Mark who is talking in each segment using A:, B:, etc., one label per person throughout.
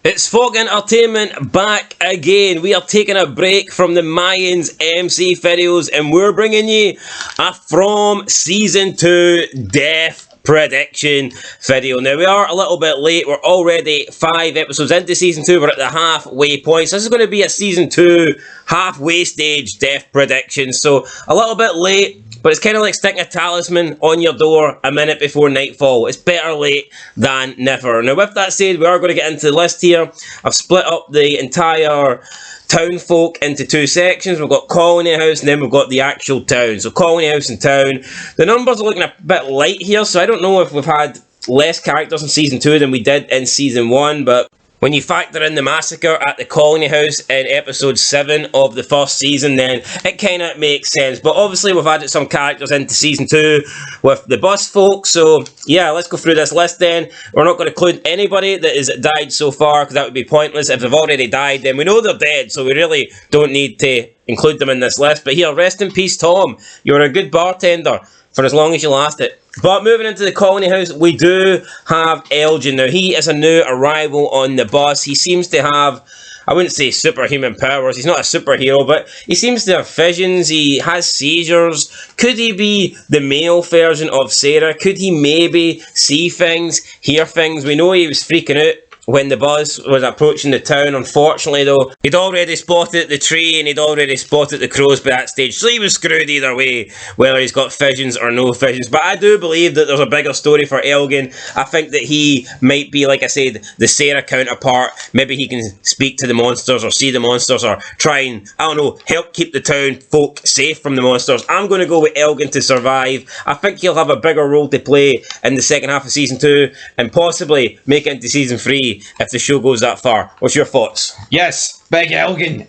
A: It's Folk Entertainment back again. We are taking a break from the Mayans MC videos and we're bringing you a From Season 2 Death Prediction video. Now we are a little bit late. We're already 5 episodes into Season 2. We're at the halfway point. So this is going to be a Season 2 halfway stage Death Prediction. So a little bit late. But it's kind of like sticking a talisman on your door a minute before nightfall. It's better late than never. Now, with that said, we are going to get into the list here. I've split up the entire town folk into 2 sections. We've got Colony House and then we've got the actual town. So Colony House and town. The numbers are looking a bit light here, so I don't know if we've had less characters in Season 2 than we did in Season 1, but when you factor in the massacre at the Colony House in episode 7 of the first season, then it kind of makes sense. But obviously we've added some characters into Season 2 with the bus folk, so yeah, let's go through this list then. We're not going to include anybody that has died so far, because that would be pointless. If they've already died, then we know they're dead, so we really don't need to include them in this list. But here, rest in peace, Tom. You were a good bartender for as long as you lasted. But moving into the Colony House, we do have Elgin. Now, he is a new arrival on the bus. He seems to have, I wouldn't say superhuman powers. He's not a superhero, but he seems to have visions. He has seizures. Could he be the male version of Sarah? Could he maybe see things, hear things? We know he was freaking out when the bus was approaching the town. Unfortunately, though, he'd already spotted the tree and he'd already spotted the crows by that stage, so he was screwed either way, whether he's got visions or no visions. But I do believe that there's a bigger story for Elgin. I think that he might be, like I said, the Sarah counterpart. Maybe he can speak to the monsters or see the monsters or try and, I don't know, help keep the town folk safe from the monsters. I'm going to go with Elgin to survive. I think he'll have a bigger role to play in the second half of Season 2 and possibly make it into Season 3 if the show goes that far. What's your thoughts?
B: Yes, big Elgin.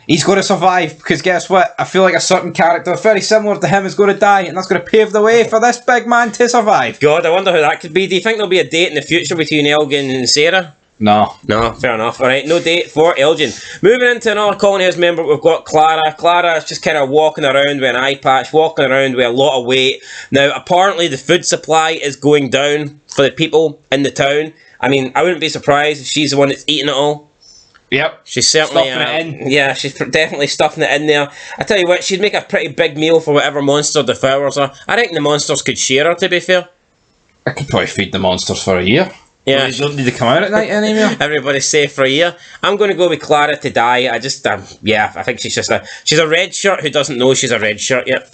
B: He's going to survive, because guess what? I feel like a certain character very similar to him is going to die, and that's going to pave the way for this big man to survive.
A: God, I wonder who that could be. Do you think there'll be a date in the future between Elgin and Sarah?
B: No,
A: fair enough. Alright, no date for Elgin. Moving into another Colony House member, we've got Clara. Clara is just kind of walking around with an eye patch, walking around with a lot of weight. Now, apparently the food supply is going down for the people in the town. I mean, I wouldn't be surprised if she's the one that's eating it all.
B: Yep.
A: She's certainly
B: stuffing it in.
A: Yeah, she's definitely stuffing it in there. I tell you what, she'd make a pretty big meal for whatever monster devours her. I think the monsters could share her, to be fair.
B: I could probably feed the monsters for a year.
A: Yeah.
B: They don't need to come out at night anymore.
A: Everybody's safe for a year. I'm going to go with Clara to die. I think she's a red shirt who doesn't know she's a red shirt yet.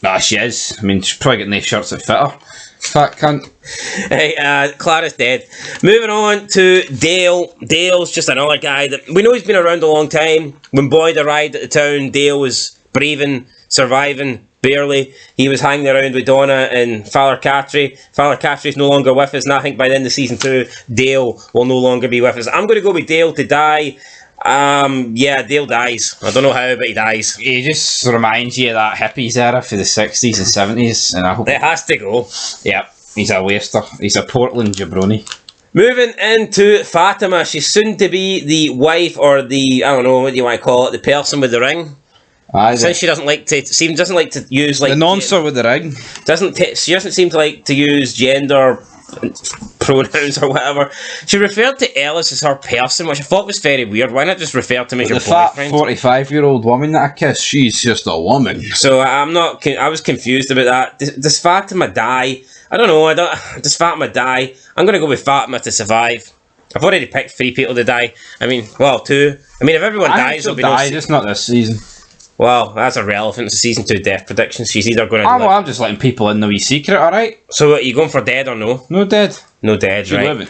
B: Nah, she is. I mean, she's probably getting these shirts that fit her. Fat cunt.
A: Hey, Clara's dead. Moving on to Dale. Dale's just another guy that we know he's been around a long time. When Boyd arrived at the town, Dale was breathing, surviving, barely. He was hanging around with Donna and Father Catry. Father Catry's no longer with us, and I think by the end of Season 2, Dale will no longer be with us. I'm going to go with Dale to die. Yeah, Dale dies. I don't know how, but he dies.
B: He just reminds you of that hippies era for the 60s and 70s, and I hope
A: it has to go.
B: Yep, he's a waster. He's a Portland jabroni.
A: Moving into Fatima, she's soon to be the wife, or the, I don't know, what do you want to call it, the person with the ring. Since she doesn't like to use like
B: the noncer with the ring.
A: She doesn't seem to like to use gender pronouns or whatever. She referred to Ellis as her person, which I thought was very weird. Why not just refer to me as your boyfriend?
B: The fat 45-year-old woman that I kiss, she's just a woman.
A: So I was confused about that. Does Fatima die? I don't know. Does Fatima die? I'm going to go with Fatima to survive. I've already picked 3 people to die. I mean, well, 2. I mean, if everyone dies, there'll be no...
B: just not this season.
A: Well, that's irrelevant to Season 2 death predictions. She's either going to...
B: I'm just letting people in the wee secret, alright?
A: So, what, are you going for dead or no?
B: No dead.
A: No dead,
B: She's
A: right.
B: living.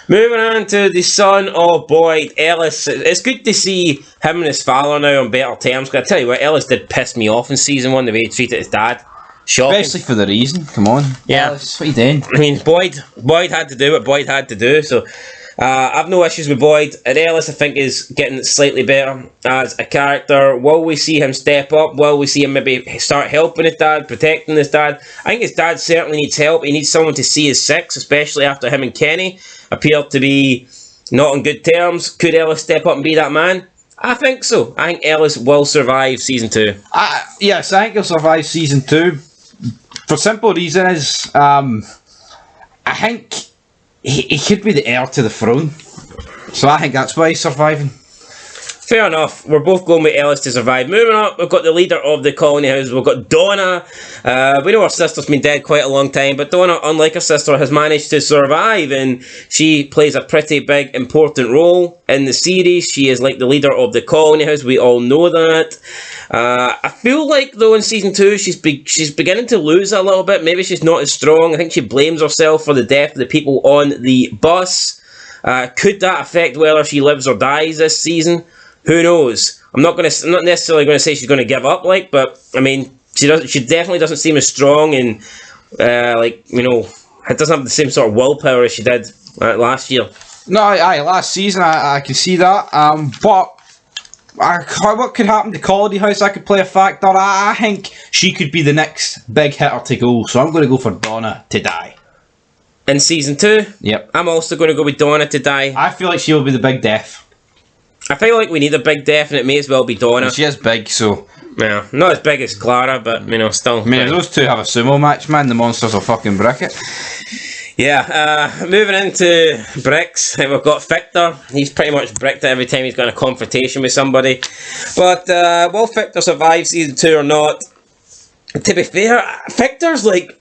A: Moving on to the son of Boyd, Ellis. It's good to see him and his father now on better terms. Because I tell you what, Ellis did piss me off in Season 1, the way he treated his dad. Shocking.
B: Especially for the reason. Come on.
A: Yeah.
B: Ellis, what are you doing?
A: I mean, Boyd had to do what Boyd had to do, so... I've no issues with Boyd, and Ellis I think is getting slightly better as a character. Will we see him step up? Will we see him maybe start helping his dad, protecting his dad? I think his dad certainly needs help. He needs someone to see his 6, especially after him and Kenny appeared to be not on good terms. Could Ellis step up and be that man? I think so. I think Ellis will survive Season 2.
B: Yes, I think he'll survive Season 2. For simple reason is, I think he could be the heir to the throne. So I think that's why he's surviving.
A: Fair enough. We're both going with Ellis to survive. Moving up, we've got the leader of the colony house. We've got Donna. We know her sister's been dead quite a long time, but Donna, unlike her sister, has managed to survive, and she plays a pretty big, important role in the series. She is like the leader of the colony house. We all know that. I feel like, though, in season 2, she's beginning to lose a little bit. Maybe she's not as strong. I think she blames herself for the death of the people on the bus. Could that affect whether she lives or dies this season? Who knows? I'm not necessarily going to say she's going to give up, but I mean, she definitely doesn't seem as strong, and it doesn't have the same sort of willpower as she did last year.
B: No, last season I can see that. But what could happen to Colony House? That could play a factor. I think she could be the next big hitter to go, so I'm going to go for Donna to die.
A: In season 2?
B: Yep.
A: I'm also going to go with Donna to die.
B: I feel like she'll be the big death.
A: I feel like we need a big death, and it may as well be Donna.
B: Well, she is big, so...
A: Yeah, not as big as Clara, but, still...
B: I mean, if those two have a sumo match, man, the monsters will fucking brick it.
A: Yeah, moving into bricks, we've got Victor. He's pretty much bricked it every time he's got a confrontation with somebody. But will Victor survive season 2 or not? To be fair, Victor's like...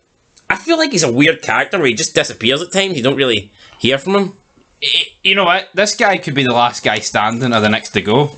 A: I feel like he's a weird character where he just disappears at times. You don't really hear from him.
B: You know what? This guy could be the last guy standing or the next to go.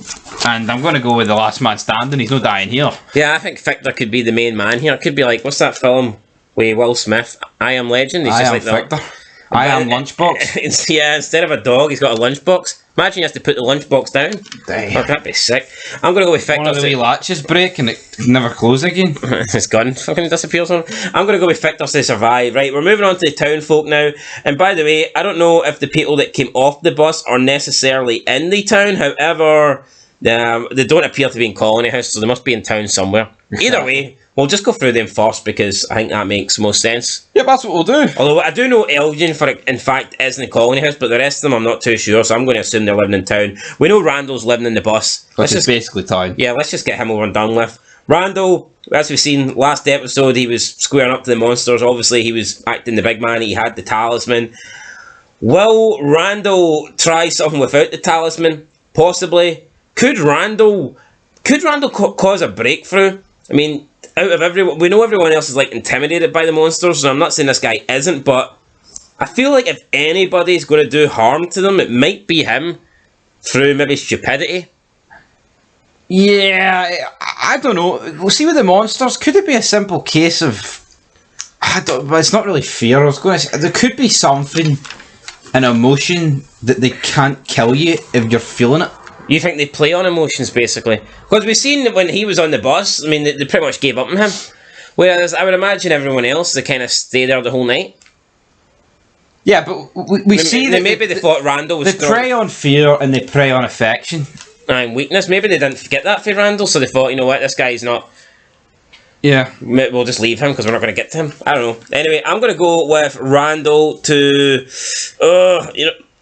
B: And I'm going to go with the last man standing. He's no dying here.
A: Yeah, I think Victor could be the main man here. It could be like, what's that film with Will Smith? I Am Legend? He's
B: I
A: just
B: am
A: like
B: Victor. I am Lunchbox.
A: Yeah, instead of a dog, he's got a lunchbox. Imagine he has to put the lunchbox down.
B: Damn.
A: Oh, that'd be sick. I'm going to go with Victor.
B: One of the wee latches break and it never close again.
A: His gun fucking disappears on him. I'm going to go with Victor to survive. Right, we're moving on to the town folk now. And by the way, I don't know if the people that came off the bus are necessarily in the town. However, they don't appear to be in Colony House, so they must be in town somewhere. Either way, we'll just go through them first because I think that makes most sense.
B: Yep, that's what we'll do.
A: Although I do know Elgin, in fact, is in the Colony House, but the rest of them I'm not too sure, so I'm going to assume they're living in town. We know Randall's living in the bus.
B: Which is basically town.
A: Yeah, let's just get him over and done with. Randall, as we've seen last episode, he was squaring up to the monsters. Obviously, he was acting the big man. He had the talisman. Will Randall try something without the talisman? Possibly. Could Randall cause a breakthrough? I mean, out of everyone, we know everyone else is like intimidated by the monsters, and I'm not saying this guy isn't, but I feel like if anybody's going to do harm to them, it might be him through maybe stupidity.
B: Yeah, I don't know. We'll see with the monsters. Could it be a simple case of... but it's not really fear. I was going to say, there could be something, an emotion that they can't kill you if you're feeling it.
A: You think they play on emotions, basically? Because we've seen that when he was on the bus, I mean, they pretty much gave up on him. Whereas I would imagine everyone else, they kind of stay there the whole night.
B: Yeah, but we see that...
A: Maybe they thought Randall was
B: They
A: strong.
B: prey on fear and they prey on affection.
A: And weakness. Maybe they didn't get that for Randall, so they thought, you know what, this guy's not...
B: Yeah.
A: We'll just leave him because we're not going to get to him. I don't know. Anyway, I'm going to go with Randall to...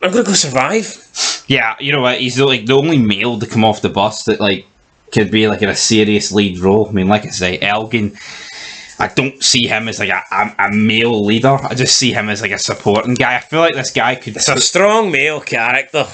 A: I'm going to go survive.
B: Yeah, you know what? He's the only male to come off the bus that could be in a serious lead role. I mean, like I say, Elgin. I don't see him as a male leader. I just see him as a supporting guy. I feel like this guy could.
A: It's a strong male character.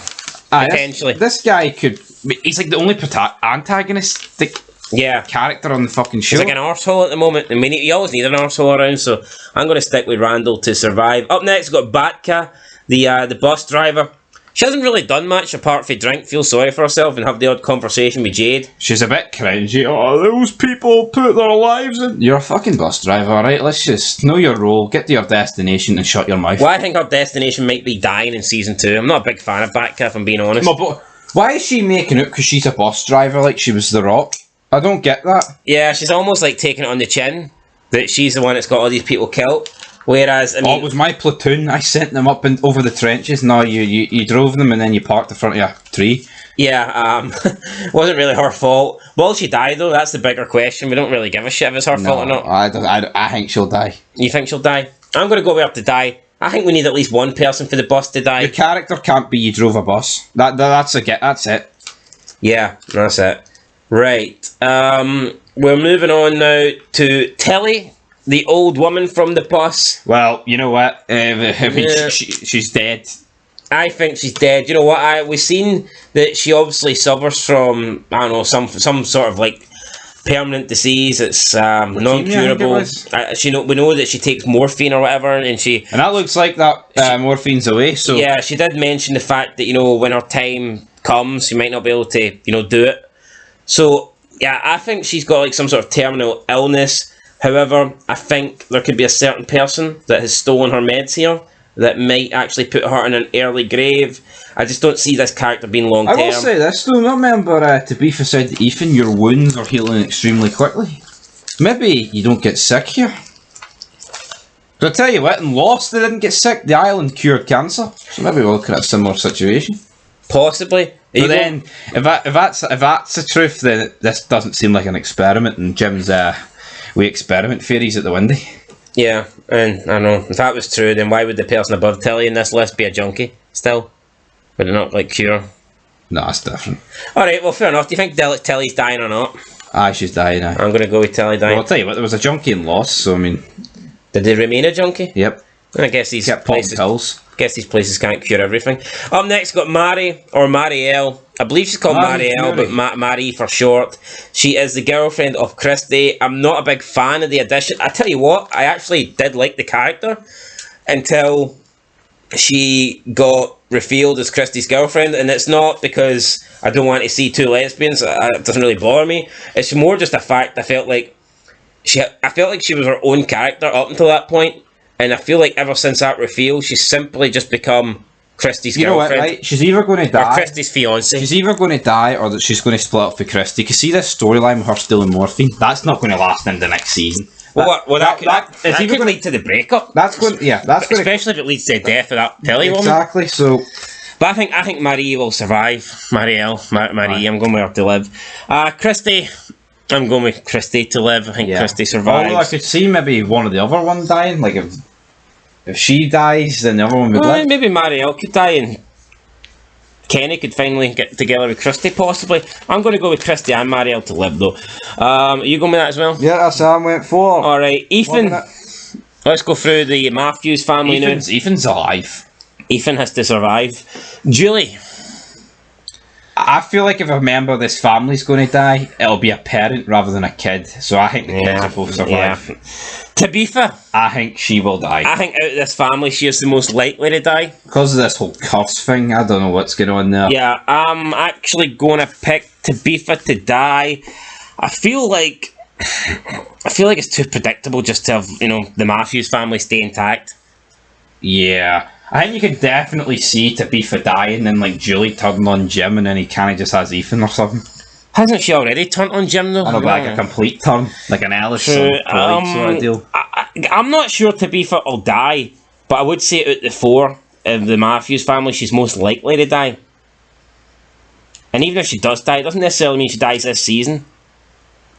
A: Potentially,
B: this guy could. He's the only antagonistic.
A: Yeah,
B: character on the fucking show.
A: He's like an arsehole at the moment, and you always need an arsehole around. So I'm going to stick with Randall to survive. Up next, we've got Batka, the bus driver. She hasn't really done much apart from drink, feel sorry for herself, and have the odd conversation with Jade.
B: She's a bit cringy. Oh, those people put their lives in. You're a fucking bus driver, alright? Let's just know your role, get to your destination, and shut your mouth.
A: Well, I think her destination might be dying in season 2. I'm not a big fan of Batka, if I'm being honest.
B: No, but why is she making it because she's a bus driver like she was The Rock? I don't get that.
A: Yeah, she's almost taking it on the chin that she's the one that's got all these people killed. Whereas, I mean...
B: it was my platoon. I sent them up and over the trenches. No, you drove them and then you parked in front of a tree.
A: Yeah, wasn't really her fault. Will she die, though? That's the bigger question. We don't really give a shit if it's her fault or not.
B: I think she'll die.
A: You think she'll die? I'm going to go with her to die. I think we need at least one person for the bus to die.
B: Your character can't be you drove a bus. That's it.
A: Yeah, that's it. Right. We're moving on now to Tilly. the old woman from the bus.
B: Well, you know what? I mean,
A: Yeah.
B: she's dead.
A: I think she's dead. You know what? We've seen that she obviously suffers from, I don't know, some sort of like permanent disease. It's non-curable.
B: was.
A: We know that she takes morphine or whatever, and she.
B: And that looks like that morphine's away, so...
A: Yeah, she did mention the fact that, when her time comes, she might not be able to, do it. So, yeah, I think she's got like some sort of terminal illness. However, I think there could be a certain person that has stolen her meds here that might actually put her in an early grave. I just don't see this character being long term.
B: I will say this though, remember Tabitha said to Ethan, your wounds are healing extremely quickly. Maybe you don't get sick here. But I'll tell you what, in Lost they didn't get sick, the island cured cancer. So maybe we're looking at a similar situation.
A: Possibly.
B: But then, if that's the truth, then this doesn't seem like an experiment, and Jim's we experiment theories at the window.
A: Yeah, and I don't know, if that was true, then why would the person above Tilly in this list be a junkie still? Would it not like cure?
B: No, that's different.
A: Alright, well fair enough. Do you think Tilly's dying or not?
B: Aye, she's dying now.
A: I'm gonna go with Tilly dying.
B: Well, I'll tell you what, there was a junkie in Lost, so I mean...
A: Did they remain a junkie?
B: Yep.
A: I guess these
B: Kept popping
A: places
B: pills.
A: can't cure everything. Up next, got Mari, or Marielle. I believe she's called Marielle, but Marie for short. She is the girlfriend of Christy. I'm not a big fan of the addition. I tell you what, I actually did like the character until she got revealed as Christy's girlfriend, and it's not because I don't want to see two lesbians. It doesn't really bother me. It's more just a fact. I felt like she was her own character up until that point. And I feel like ever since that reveal, she's simply just become Christy's girlfriend.
B: You know what, right? She's either going to die...
A: Or Christy's fiancé.
B: She's either going to die or that she's going to split up with Christy. You can see this storyline with her stealing morphine. That's not going to last into next season.
A: That could lead to the breakup.
B: That's going... Yeah, that's going to...
A: Especially if it leads to the death of that Tilly woman.
B: Exactly, so...
A: But I think Marie will survive. Marielle. Marie, I'm going with her to live. Christy... I'm going with Christy to live. I think Christy survives.
B: Although I could see maybe one of the other one dying. Like if she dies, then the other one would live.
A: Maybe Marielle could die and Kenny could finally get together with Christy, possibly. I'm going to go with Christy and Marielle to live, though. Are you going with that as well?
B: Yeah, that's what I went for.
A: Alright, Ethan. Let's go through the Matthews family now.
B: Ethan's alive.
A: Ethan has to survive. Julie.
B: I feel like if a member of this family's going to die, it'll be a parent rather than a kid. So I think the kids will both survive.
A: Yeah. Tabitha.
B: I think she will die.
A: I think out of this family, she is the most likely to die.
B: Because of this whole curse thing, I don't know what's going on there.
A: Yeah, I'm actually going to pick Tabitha to die. I feel like it's too predictable just to have, the Matthews family stay intact.
B: Yeah. I think you could definitely see Tabitha dying and like Julie turning on Jim and then he kind of just has Ethan or something.
A: Hasn't she already turned on Jim though?
B: I know, like a complete turn, like an Alice sort of deal.
A: I'm not sure Tabitha will die, but I would say out of the four of the Matthews family, she's most likely to die. And even if she does die, it doesn't necessarily mean she dies this season.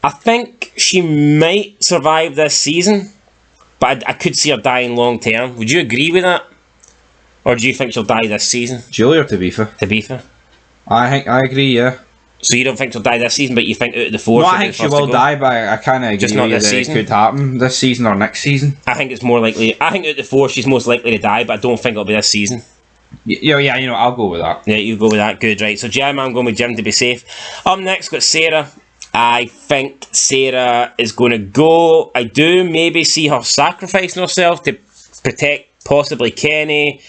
A: I think she might survive this season, but I could see her dying long term. Would you agree with that? Or do you think she'll die this season?
B: Julie or Tabitha?
A: Tabitha.
B: I agree, yeah.
A: So you don't think she'll die this season, but you think out of the four...
B: No, I think she will die, but I kind of agree
A: just not this
B: that
A: season.
B: It could happen this season or next season.
A: I think it's more likely... I think out of the four, she's most likely to die, but I don't think it'll be this season.
B: Yeah, I'll go with that.
A: Yeah, you go with that. Good, right. So Jim, I'm going with Jim to be safe. Up next, got Sarah. I think Sarah is going to go. I do maybe see her sacrificing herself to protect possibly Kenny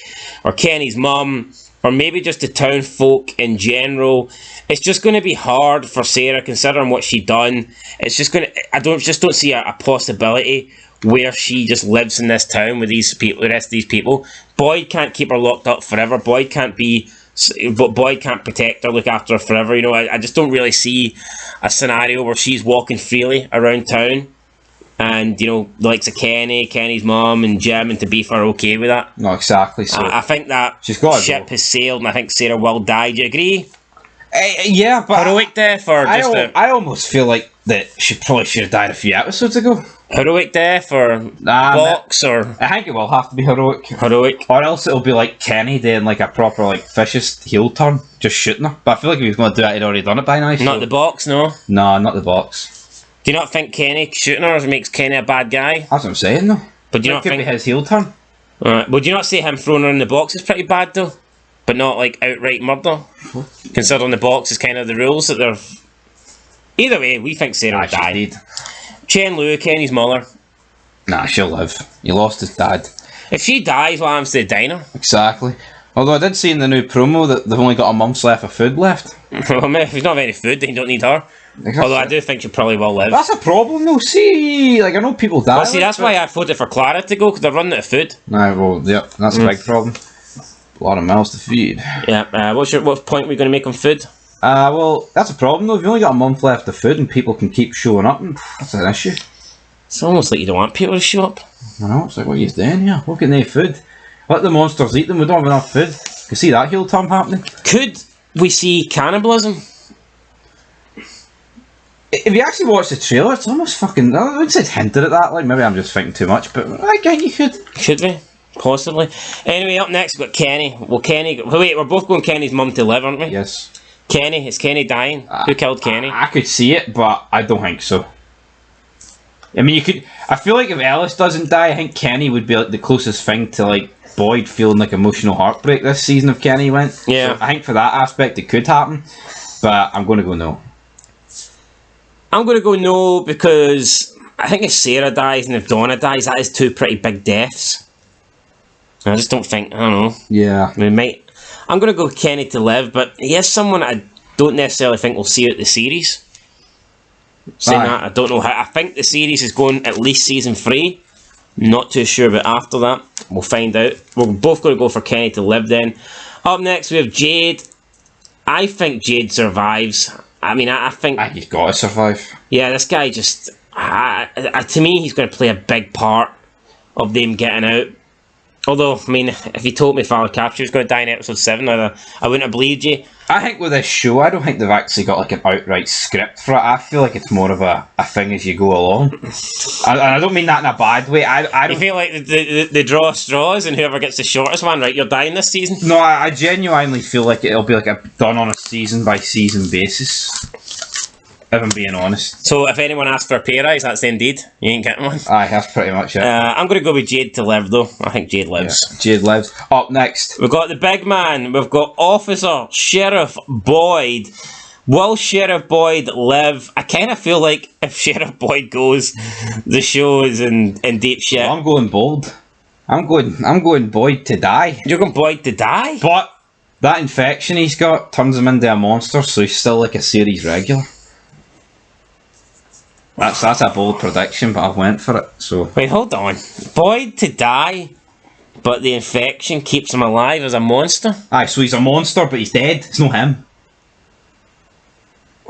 A: or Kenny's mum, or maybe just the town folk in general. It's just going to be hard for Sarah considering what she done. It's just going to... I don't see a possibility where she just lives in this town with these people, the rest of these people. Boyd can't keep her locked up forever. Boyd can't protect her, look after her forever. I just don't really see a scenario where she's walking freely around town. And, the likes of Kenny's mum and Jim and Tabitha are okay with that.
B: No, exactly. So
A: I think that ship has sailed and I think Sarah will die. Do you agree?
B: Yeah, but...
A: Heroic death or just
B: I almost feel like that she probably should have died a few episodes ago.
A: Heroic death or box or...
B: I think it will have to be heroic.
A: Heroic.
B: Or else it'll be like Kenny doing like a proper like vicious heel turn, just shooting her. But I feel like if he was going to do that, he'd already done it by now.
A: Not the box, no?
B: No, not the box.
A: Do you not think Kenny shooting her makes Kenny a bad guy?
B: That's what I'm saying, though.
A: But do you
B: It
A: not
B: could
A: think...
B: be his heel turn.
A: Would you not say him throwing her in the box is pretty bad, though? But not, like, outright murder? Considering the box is kind of the rules that they're... Either way, we think Sarah
B: Nah, she
A: died.
B: did.
A: Chen Lu, Kenny's mother.
B: Nah, she'll live. He lost his dad.
A: If she dies, what happens to the diner?
B: Exactly. Although I did see in the new promo that they've only got a month's left of food left.
A: Well, I mean, if there's not any food, then you don't need her. Although I do think she probably will live.
B: That's a problem, though. See, like, I know people die.
A: Well, see, that's why I voted for Clara to go, because they're running out of food.
B: Nah, well, yep, that's a big problem. A lot of mouths to feed.
A: Yeah, what point are we going to make on food?
B: Well, that's a problem, though. If you only got a month left of food and people can keep showing up, that's an issue.
A: It's almost like you don't want people to show up.
B: I know, it's like, what are you doing here? Look at no food. Let the monsters eat them, we don't have enough food. You can see that heel turn happening.
A: Could we see cannibalism?
B: If you actually watch the trailer, it's almost fucking... I wouldn't say it's hinted at that, like, maybe I'm just thinking too much, but I think you could.
A: Could we? Possibly. Anyway, up next we've got Kenny. Wait, we're both going Kenny's mum to live, aren't we?
B: Yes.
A: Kenny, is Kenny dying? Who killed Kenny?
B: I could see it, but I don't think so. I mean, you could... I feel like if Ellis doesn't die, I think Kenny would be like the closest thing to, like, Boyd feeling like emotional heartbreak this season if Kenny went.
A: Yeah.
B: So I think for that aspect it could happen, but I'm going to go no.
A: I'm going to go no because I think if Sarah dies and if Donna dies, that is two pretty big deaths. I just don't think, I don't know.
B: Yeah.
A: We might. I'm going to go Kenny to live, but he is someone I don't necessarily think we'll see out the series. Saying
B: Aye.
A: that, I don't know how. I think the series is going at least season 3. Not too sure about after that. We'll find out. We're both going to go for Kenny to live then. Up next, we have Jade. I think Jade survives. I mean, I think...
B: I think he's got to survive.
A: Yeah, this guy just... to me, he's going to play a big part of them getting out. Although, I mean, if you told me Father Capture was going to die in episode 7, I wouldn't have believed you.
B: I think with this show, I don't think they've actually got like an outright script for it. I feel like it's more of a thing as you go along. And I don't mean that in a bad way. I
A: You
B: don't...
A: feel like they draw straws and whoever gets the shortest one, right, you're dying this season?
B: No, I genuinely feel like it'll be like done on a season-by-season basis. If I'm being honest.
A: So if anyone asks for a pay rise, that's the indeed. You ain't getting one.
B: Aye, that's pretty much it.
A: I'm going to go with Jade to live, though. I think Jade lives.
B: Yeah. Jade lives. Up next.
A: We've got the big man. We've got Officer Sheriff Boyd. Will Sheriff Boyd live? I kind of feel like if Sheriff Boyd goes, the show is in deep shit.
B: I'm going bold. I'm going Boyd to die.
A: You're going Boyd to die?
B: But that infection he's got turns him into a monster, so he's still like a series regular. That's a bold prediction, but I've went for it. So
A: Wait, hold on. Boyd to die, but the infection keeps him alive as a monster?
B: aye, so he's a monster, but he's dead. It's not him.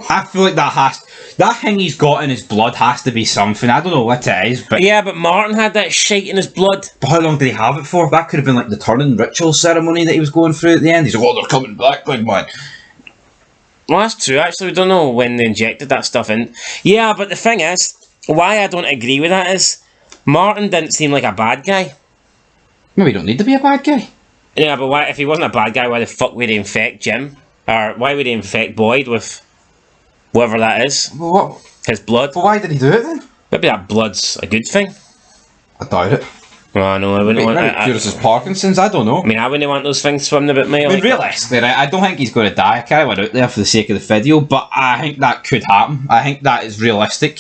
B: I feel like that thing he's got in his blood has to be something. I don't know what it is, but
A: Yeah, but Martin had that shite in his blood.
B: but how long did he have it for? That could have been like the turning ritual ceremony that he was going through at the end. He's like, oh, they're coming back, big man.
A: Well, that's true. Actually, we don't know when they injected that stuff in. Yeah, but the thing is, why I don't agree with that is, Martin didn't seem like a bad guy.
B: Maybe you don't need to be a bad guy.
A: Yeah, but why, if he wasn't a bad guy, why the fuck would he infect Jim? Or why would he infect Boyd with whatever that is?
B: Well, what?
A: His blood?
B: Well, why did he do it then?
A: Maybe that blood's a good thing.
B: I doubt it.
A: Oh, no, I wouldn't want
B: Maybe
A: that.
B: cures his Parkinson's. I don't know.
A: I mean, I wouldn't want those things swimming about me.
B: I mean,
A: Like,
B: realistically, right, I don't think he's going to die. I carry one out there for the sake of the video, but I think that could happen. I think that is realistic.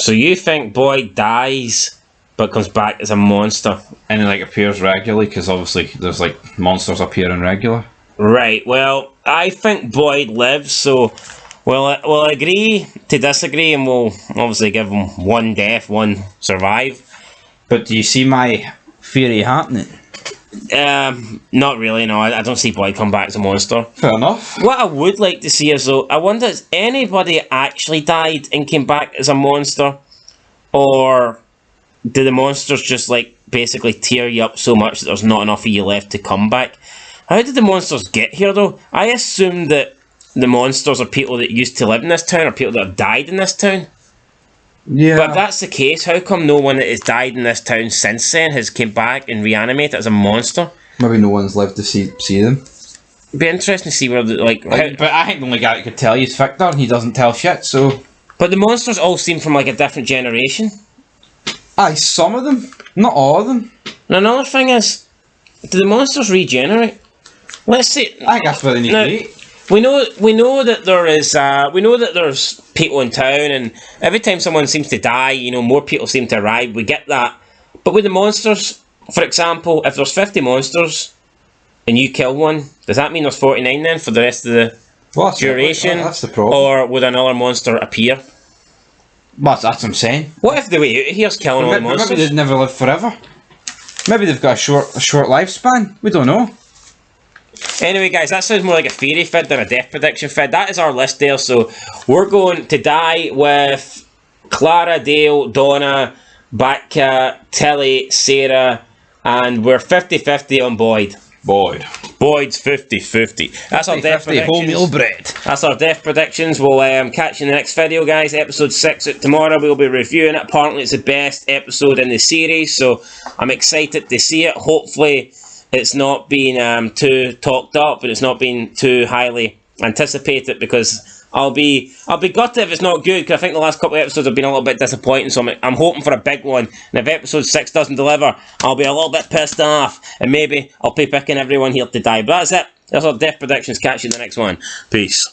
A: so you think Boyd dies, but comes back as a monster?
B: And he like appears regularly, because obviously there's like monsters appearing regular.
A: Right, well, I think Boyd lives, so we'll agree to disagree, and we'll obviously give him one death, one survive.
B: But do you see my theory happening?
A: Not really, no, I don't see Boyd come back as a monster.
B: Fair enough.
A: What I would like to see is, though, I wonder if anybody actually died and came back as a monster, or do the monsters just, like, basically tear you up so much that there's not enough of you left to come back? How did the monsters get here, though? I assume that the monsters are people that used to live in this town, or people that have died in this town.
B: Yeah.
A: But if that's the case, how come no one that has died in this town since then has came back and reanimated as a monster?
B: Maybe no one's lived to see them.
A: It'd be interesting to see where, but
B: But I think the only guy that could tell you is Victor, and he doesn't tell shit, so...
A: But the monsters all seem from like a different generation.
B: Aye, some of them, not all of them.
A: And another thing is, do the monsters regenerate? Let's see.
B: I think that's where they need
A: Now,
B: to be.
A: we know that there is we know that there's people in town, and every time someone seems to die, you know, more people seem to arrive. We get that, but with the monsters, for example, if there's 50 monsters and you kill one, does that mean there's 49 then for the rest of the
B: Well,
A: duration?
B: That's the problem.
A: Or would another monster appear?
B: But that's what I'm saying.
A: What if the way out here's killing all the
B: Maybe
A: monsters?
B: they'd never live forever. Maybe they've got a short lifespan. We don't know.
A: Anyway, guys, that sounds more like a theory fid than a death prediction fid. That is our list there. So we're going to die with Clara, Dale, Donna, Batcat, Tilly, Sarah, and we're 50-50 on Boyd. Boyd's 50-50. That's our death
B: 50
A: predictions.
B: wholemeal bread.
A: That's our death predictions. We'll catch you in the next video, guys. Episode 6 out tomorrow. We'll be reviewing it. Apparently, it's the best episode in the series, so I'm excited to see it. Hopefully, it's not been too talked up, but it's not been too highly anticipated, because I'll be gutted if it's not good, because I think the last couple of episodes have been a little bit disappointing, so I'm hoping for a big one, and if episode 6 doesn't deliver, I'll be a little bit pissed off, and maybe I'll be picking everyone here to die. But that's it. That's our death predictions. Catch you in the next one. Peace.